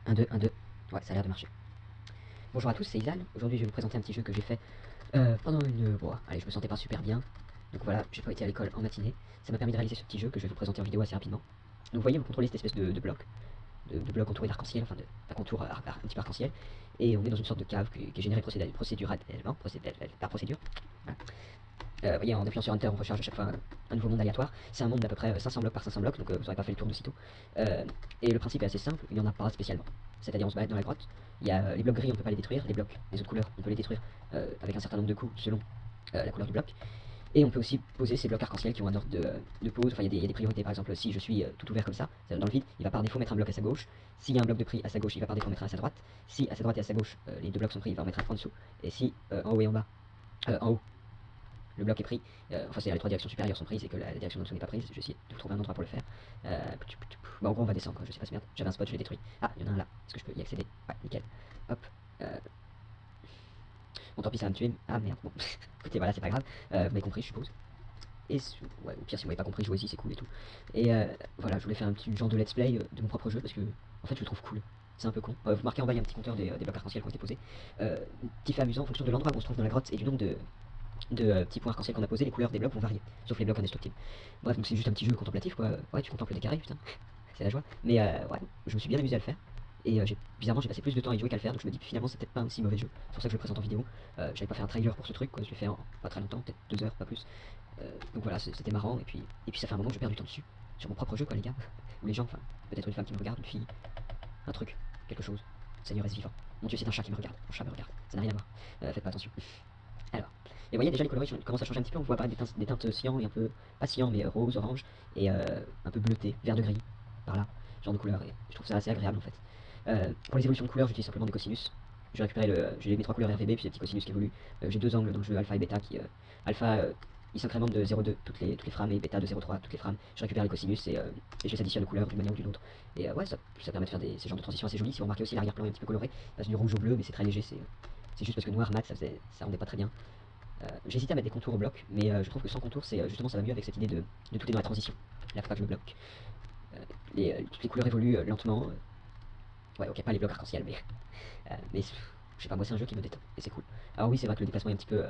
1, 2, 1, 2. Ouais, ça a l'air de marcher. Bonjour à tous, c'est Isan. Aujourd'hui, je vais vous présenter un petit jeu que j'ai fait pendant une... Bon, allez, je me sentais pas super bien. Donc voilà, j'ai pas été à l'école en matinée. Ça m'a permis de réaliser ce petit jeu que je vais vous présenter en vidéo assez rapidement. Donc vous voyez, vous contrôlez cette espèce de bloc. De blocs entourés d'arc-en-ciel, enfin d'un contour un petit peu arc-en-ciel. Et on est dans une sorte de cave qui est générée procéduralement, par procédure. Voilà. Vous voyez, en appuyant sur Enter, on recharge à chaque fois un nouveau monde aléatoire. C'est un monde d'à peu près 500 blocs par 500 blocs, donc vous n'aurez pas fait le tour de sitôt. Et le principe est assez simple, il n'y en a pas spécialement. C'est-à-dire, on se balade dans la grotte, il y a les blocs gris, on ne peut pas les détruire, les blocs des autres couleurs, on peut les détruire avec un certain nombre de coups selon la couleur du bloc. Et on peut aussi poser ces blocs arc-en-ciel qui ont un ordre de pose, enfin il y a des priorités, par exemple si je suis tout ouvert comme ça, dans le vide, il va par défaut mettre un bloc à sa gauche, s'il y a un bloc de prix à sa gauche, il va par défaut mettre un à sa droite, si à sa droite et à sa gauche les deux blocs sont pris, il va en mettre un en dessous, et si en haut et en bas, en haut, le bloc est pris, enfin c'est les trois directions supérieures sont prises et que la direction en dessous n'est pas prise, je vais essayer de trouver un endroit pour le faire. Bon, en gros on va descendre, je sais pas si merde, j'avais un spot, je l'ai détruit. Ah, il y en a un là, est-ce que je peux y accéder? Ouais, nickel. Hop. Bon tant pis ça va me tuer, ah merde, bon, écoutez voilà c'est pas grave, vous m'avez compris je suppose. Et ouais, au pire si vous m'avez pas compris, jouez-y c'est cool et tout. Et voilà, je voulais faire un petit genre de let's play de mon propre jeu parce que en fait je le trouve cool. C'est un peu con. Vous marquez en bas il y a un petit compteur des blocs arc-en-ciel qui ont été posés. Petit fait amusant, en fonction de l'endroit où on se trouve dans la grotte et du nombre de petits points arc-en-ciel qu'on a posés, les couleurs des blocs vont varier, sauf les blocs indestructibles. Bref, donc c'est juste un petit jeu contemplatif quoi. Ouais, tu contemples des carrés, putain, c'est la joie. Mais ouais, je me suis bien amusé à le faire. Et bizarrement, j'ai passé plus de temps à y jouer qu'à le faire, donc je me dis que finalement c'est peut-être pas un si mauvais jeu. C'est pour ça que je le présente en vidéo. J'avais pas fait un trailer pour ce truc, quoi. Je l'ai fait en pas très longtemps, peut-être 2 heures, pas plus. Donc voilà, c'était marrant, et puis ça fait un moment que je perds du temps dessus, sur mon propre jeu, quoi, les gars. Ou les gens, enfin, peut-être une femme qui me regarde, une fille, un truc, quelque chose. Seigneur reste vivant. Mon dieu, c'est un chat qui me regarde, mon chat me regarde, ça n'a rien à voir. Faites pas attention. Alors, et vous voyez déjà les coloris commencent à changer un petit peu, on voit apparaître des teintes cyan et un peu, pas cyan, mais rose, orange, et un peu bleuté, vert de gris, par là, genre de couleur, et je trouve ça assez agréable en fait. Pour les évolutions de couleurs, j'utilise simplement des cosinus. J'ai récupéré j'ai mes 3 couleurs RGB, puis des petits cosinus qui évoluent. J'ai 2 angles dans le jeu, alpha et bêta, qui alpha il s'incrémente de 0,2 toutes les frames et bêta de 0,3 toutes les frames. Je récupère les cosinus et je les additionne aux couleurs d'une manière ou d'une autre. Et ouais, ça permet de faire ces genres de transitions assez jolies. Si vous remarquez aussi, l'arrière-plan est un petit peu coloré, passe du rouge au bleu, mais c'est très léger, c'est juste parce que noir mat ça rendait pas très bien. J'ai hésité à mettre des contours au bloc, mais je trouve que sans contour, justement ça va mieux avec cette idée de tout est dans la transition, la fois que le bloc. Toutes les couleurs évoluent lentement. Ouais, ok, pas les blocs arc-en-ciel, mais je sais pas, moi c'est un jeu qui me détend, et c'est cool. Alors oui, c'est vrai que le déplacement est un petit peu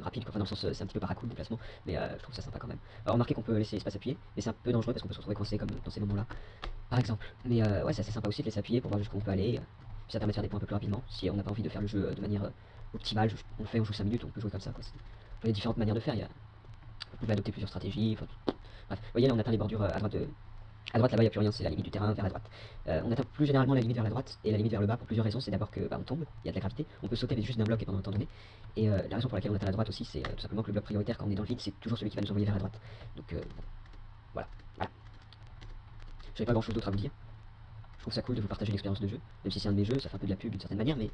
rapide, quoi. Enfin dans le sens, c'est un petit peu paracool le déplacement, mais je trouve ça sympa quand même. Alors remarquez qu'on peut laisser l'espace appuyer, mais c'est un peu dangereux parce qu'on peut se retrouver coincé comme dans ces moments-là, par exemple. Mais ouais, c'est assez sympa aussi de laisser appuyer pour voir jusqu'où on peut aller, puis ça permet de faire des points un peu plus rapidement. Si on n'a pas envie de faire le jeu de manière optimale, on le fait, on joue 5 minutes, on peut jouer comme ça, quoi. Il y a différentes manières de faire, vous pouvez adopter plusieurs stratégies, enfin, bref. Vous voyez là on atteint les bordures à droite là-bas, il n'y a plus rien, c'est la limite du terrain vers la droite. On atteint plus généralement la limite vers la droite et la limite vers le bas pour plusieurs raisons. C'est d'abord que on tombe, il y a de la gravité, on peut sauter mais juste d'un bloc et pendant un temps donné. Et la raison pour laquelle on atteint la droite aussi, c'est tout simplement que le bloc prioritaire quand on est dans le vide, c'est toujours celui qui va nous envoyer vers la droite. Donc voilà. J'avais pas grand chose d'autre à vous dire. Je trouve ça cool de vous partager l'expérience de jeu, même si c'est un de mes jeux, ça fait un peu de la pub d'une certaine manière, mais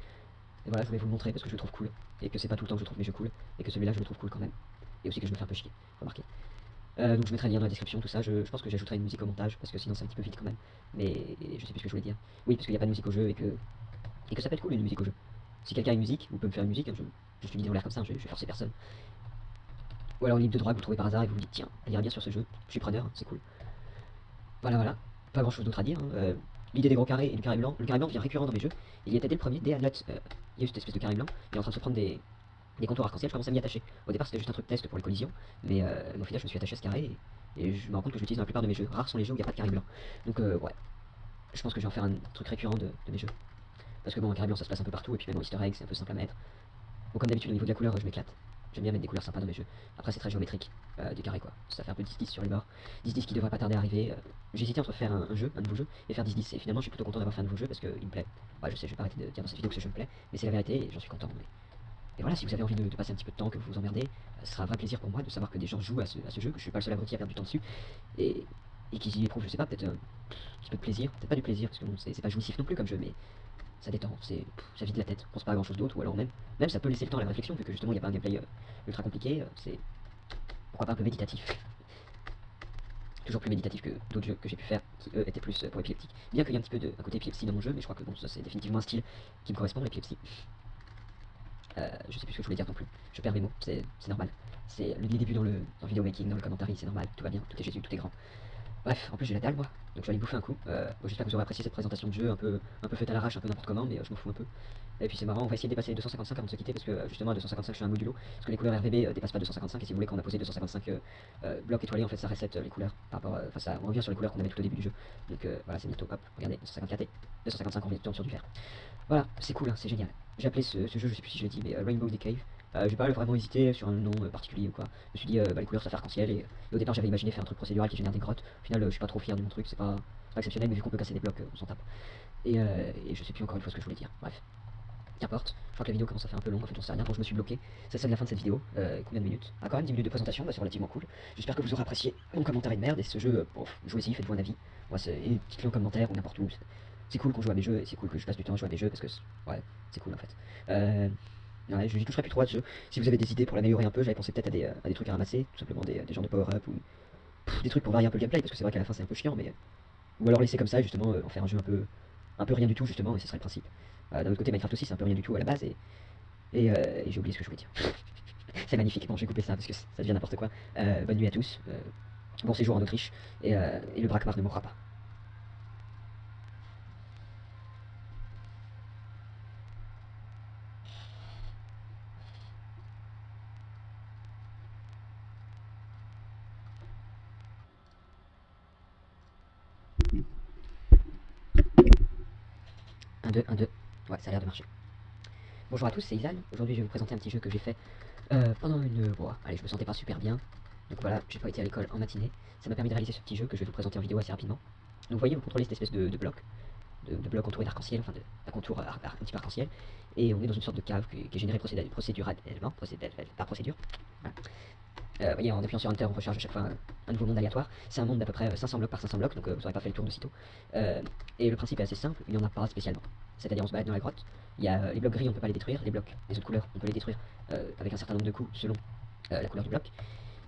voilà, je voulais vous le montrer parce que je le trouve cool. Et que c'est pas tout le temps que je trouve mes jeux cool, et que celui-là je le trouve cool quand même. Et aussi que je me fais un peu chier, remarquez. Donc je mettrai le lien dans la description, tout ça. Je pense que j'ajouterai une musique au montage parce que sinon c'est un petit peu vite quand même. Mais je sais plus ce que je voulais dire. Oui, parce qu'il n'y a pas de musique au jeu et que ça peut être cool une musique au jeu. Si quelqu'un a une musique, vous pouvez me faire une musique, je suis une idée en l'air comme ça, je vais forcer personne. Ou alors une libre de droit que vous trouvez par hasard et vous vous dites tiens, elle irait bien sur ce jeu, je suis preneur, c'est cool. Voilà, pas grand chose d'autre à dire. L'idée des gros carrés et du carré blanc, le carré blanc devient récurrent dans mes jeux. Il y était dès le premier, dès Alnut, il y a eu cette espèce de carré blanc, il est en train de se prendre des contours arc-en-ciel, je commence à m'y attacher. Au départ c'était juste un truc test pour les collisions, mais au final je me suis attaché à ce carré et je me rends compte que je l'utilise dans la plupart de mes jeux. Rares sont les jeux où il n'y a pas de carré blanc. Donc ouais, je pense que je vais en faire un truc récurrent de mes jeux. Parce que bon, un carré blanc ça se passe un peu partout et puis même en easter egg c'est un peu simple à mettre. Bon comme d'habitude au niveau de la couleur je m'éclate. J'aime bien mettre des couleurs sympas dans mes jeux. Après c'est très géométrique, des carrés quoi. Ça fait un peu 10-10 sur les bords. 10-10 qui devrait pas tarder à arriver. J'ai hésité entre faire un nouveau jeu, et faire 10-10. Et finalement je suis plutôt content d'avoir fait un nouveau jeu parce qu'il me plaît. Ouais je sais, je vais pas arrêter de dire dans cette vidéo que ce jeu me plaît, mais c'est la vérité et j'en suis content. Et voilà, si vous avez envie de passer un petit peu de temps, que vous vous emmerdez, ce sera un vrai plaisir pour moi de savoir que des gens jouent à ce jeu, que je suis pas le seul abruti à perdre du temps dessus, et qu'ils y éprouvent, je sais pas, peut-être un petit peu de plaisir, peut-être pas du plaisir, parce que bon, c'est pas jouissif non plus comme jeu, mais ça détend, ça vide la tête, on pense pas à grand chose d'autre, ou alors même ça peut laisser le temps à la réflexion, vu que justement il n'y a pas un gameplay ultra compliqué, c'est pourquoi pas un peu méditatif. Toujours plus méditatif que d'autres jeux que j'ai pu faire, qui eux étaient plus pour épileptique. Bien qu'il y ait un petit peu un côté épilepsie dans mon jeu, mais je crois que bon, ça c'est définitivement un style qui me correspond, l'épilepsie. Je sais plus ce que je voulais dire non plus. Je perds mes mots, c'est normal. C'est les débuts dans le vidéo making, dans le commentaire, c'est normal, tout va bien, tout est Jésus, tout est grand. Bref, en plus j'ai la dalle moi, donc je vais aller bouffer un coup. Bon, j'espère que vous aurez apprécié cette présentation de jeu, un peu faite à l'arrache, un peu n'importe comment, mais je m'en fous un peu. Et puis c'est marrant, on va essayer de dépasser les 255 avant de se quitter, parce que justement à 255 je suis un modulo, parce que les couleurs RVB dépassent pas 255, et si vous voulez quand on a posé 255 blocs étoilés, en fait ça reset les couleurs, par rapport, enfin ça revient sur les couleurs qu'on avait tout au début du jeu. Donc voilà, c'est bientôt, hop, regardez, 254 et 255 on retourne sur du vert. Voilà, c'est cool, hein, c'est génial. J'ai appelé ce jeu, je sais plus si je l'ai dit, mais Rainbow the Cave. J'ai pas vraiment hésité sur un nom particulier ou quoi. Je me suis dit, bah, les couleurs ça fait arc-en-ciel, et au départ j'avais imaginé faire un truc procédural qui génère des grottes. Au final, je suis pas trop fier de mon truc, c'est pas exceptionnel, mais vu qu'on peut casser des blocs, on s'en tape. Et je sais plus encore une fois ce que je voulais dire. Bref, qu'importe. Je crois que la vidéo commence à faire un peu longue, en fait, j'en sais rien, quand je me suis bloqué. Ça sonne la fin de cette vidéo. Combien de minutes? Ah, quand même 10 minutes de présentation, bah, c'est relativement cool. J'espère que vous aurez apprécié mon commentaire et de merde, et ce jeu, bon, jouez-y, faites-vous un avis. Moi, c'est dites-le en commentaire ou n'importe où. C'est cool qu'on joue à des jeux, et c'est cool que je passe du temps à jouer à des jeux, parce que, ouais, c'est cool en fait. Ouais, je n'y toucherai plus trop à ce jeu. Si vous avez des idées pour l'améliorer un peu, j'avais pensé peut-être à des trucs à ramasser, tout simplement des genres de power-up ou des trucs pour varier un peu le gameplay, parce que c'est vrai qu'à la fin c'est un peu chiant, mais. Ou alors laisser comme ça, justement, en faire un jeu un peu rien du tout, justement, et ce serait le principe. D'un autre côté, Minecraft aussi, c'est un peu rien du tout à la base, et j'ai oublié ce que je voulais dire. C'est magnifique, bon, je vais couper ça parce que ça devient n'importe quoi. Bonne nuit à tous, bon séjour en Autriche, et le braquemar ne mourra pas. Un 2 1, 2. Ouais, ça a l'air de marcher. Bonjour à tous, c'est Isan. Aujourd'hui, je vais vous présenter un petit jeu que j'ai fait pendant une. Bon, allez, je me sentais pas super bien. Donc voilà, j'ai pas été à l'école en matinée. Ça m'a permis de réaliser ce petit jeu que je vais vous présenter en vidéo assez rapidement. Donc vous voyez, vous contrôlez cette espèce de bloc, de bloc entouré d'arc-en-ciel, enfin d'un contour un petit peu arc-en-ciel. Et on est dans une sorte de cave qui est générée procéduralement, par procédure. Voilà. Vous voyez, en appuyant sur Enter, on recharge à chaque fois un nouveau monde aléatoire. C'est un monde d'à peu près 500 blocs par 500 blocs, donc vous n'aurez pas fait le tour de sitôt. Et le principe est assez simple, il n'y en a pas spécialement. C'est-à-dire, on se balade dans la grotte, il y a les blocs gris, on ne peut pas les détruire, les blocs, les autres couleurs, on peut les détruire avec un certain nombre de coups selon la couleur du bloc.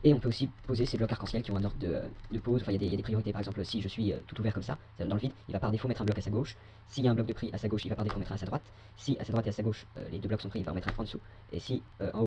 Et on peut aussi poser ces blocs arc-en-ciel qui ont un ordre de pose. Enfin, il y a des priorités. Par exemple, si je suis tout ouvert comme ça, dans le vide, il va par défaut mettre un bloc à sa gauche. S'il y a un bloc de prix à sa gauche, il va par défaut mettre un à sa droite. Si à sa droite et à sa gauche, les deux blocs sont pris, il va en mettre un en dessous. Et si en haut,